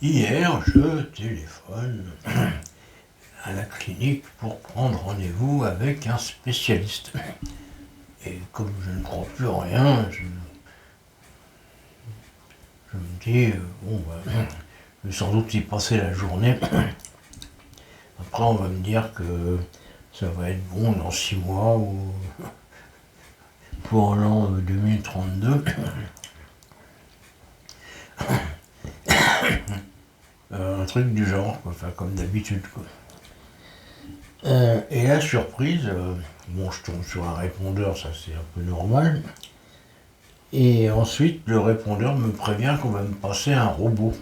Hier, je téléphone à la clinique pour prendre rendez-vous avec un spécialiste. Et comme je ne crois plus en rien, je me dis, je vais sans doute y passer la journée. Après, on va me dire que ça va être bon dans 6 mois ou pour l'an 2032. Un truc du genre, quoi. Enfin comme d'habitude, quoi. Et la surprise, je tombe sur un répondeur, ça c'est un peu normal. Et ensuite, le répondeur me prévient qu'on va me passer un robot.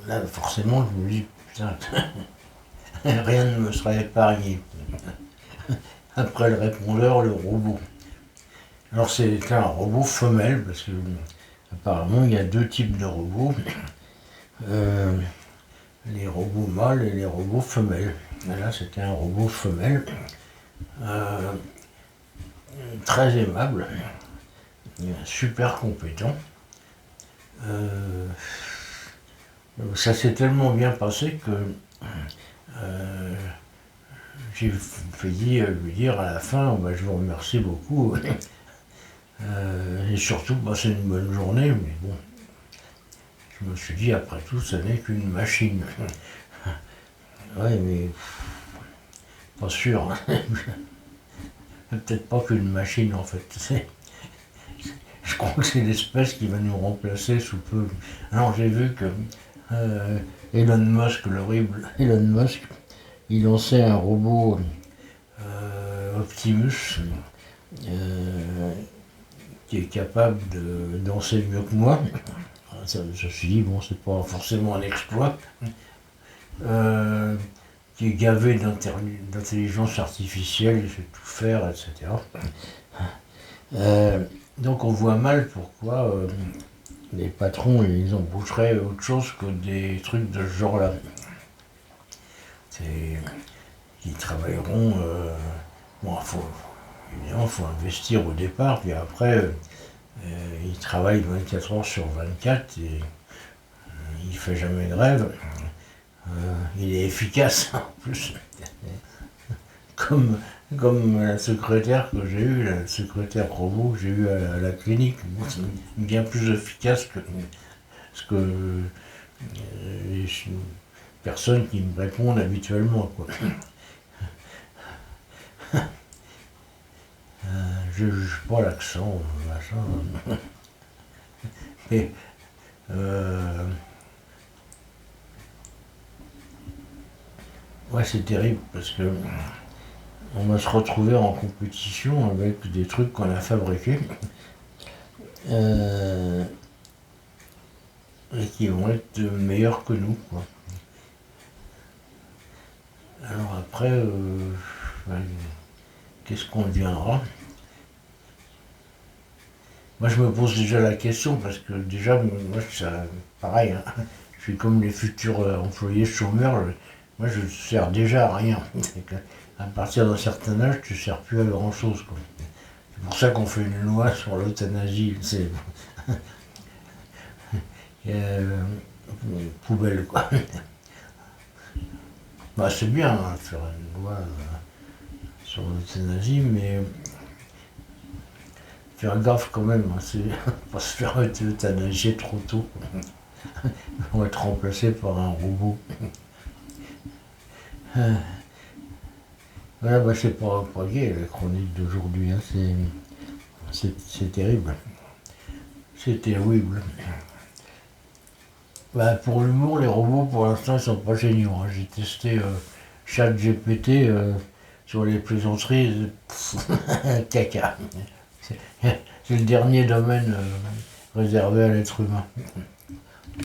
Là, forcément, je me dis, putain, rien ne me sera épargné. Après le répondeur, le robot. Alors c'est un robot femelle, parce que apparemment il y a 2 types de robots. Les robots mâles et les robots femelles. Et là c'était un robot femelle. Très aimable. Super compétent. Ça s'est tellement bien passé que j'ai failli lui dire à la fin, je vous remercie beaucoup. Et surtout passer une bonne journée, mais bon. Je me suis dit, après tout, ce n'est qu'une machine. Ouais, mais pas sûr. Peut-être pas qu'une machine en fait. Je crois que c'est l'espèce qui va nous remplacer sous peu. Alors j'ai vu que Elon Musk, l'horrible Elon Musk, il lançait un robot Optimus qui est capable de danser mieux que moi. Je me suis dit, bon, c'est pas forcément un exploit. Qui est gavé d'intelligence artificielle, il sait tout faire, etc. Donc on voit mal pourquoi les patrons ils embaucheraient autre chose que des trucs de ce genre-là. Ils travailleront. Évidemment, il faut investir au départ, puis après, ils travaillent 24 heures sur 24 et il ne fait jamais de grève. Il est efficace en plus. Comme la secrétaire que j'ai eue, la secrétaire robot que j'ai eue à la clinique, c'est bien plus efficace que ce que les personnes qui me répondent habituellement, quoi. Je ne juge pas l'accent, machin. Et, ouais, c'est terrible parce que on va se retrouver en compétition avec des trucs qu'on a fabriqués et qui vont être meilleurs que nous, quoi. Alors après, qu'est-ce qu'on deviendra? Moi je me pose déjà la question parce que déjà, moi ça, pareil, hein, je suis comme les futurs employés chômeurs, moi je ne sers déjà à rien. À partir d'un certain âge, tu ne sers plus à grand chose, quoi. C'est pour ça qu'on fait une loi sur l'euthanasie, c'est poubelle, quoi. C'est bien hein, de faire une loi sur l'euthanasie, mais faire gaffe quand même, hein, c'est pas se faire euthanasier trop tôt. On va être remplacé par un robot. Voilà, c'est pas gai la chronique d'aujourd'hui, hein, c'est terrible. C'est terrible. Pour l'humour, les robots pour l'instant ils sont pas géniaux, hein. J'ai testé ChatGPT sur les plaisanteries, caca. C'est le dernier domaine réservé à l'être humain.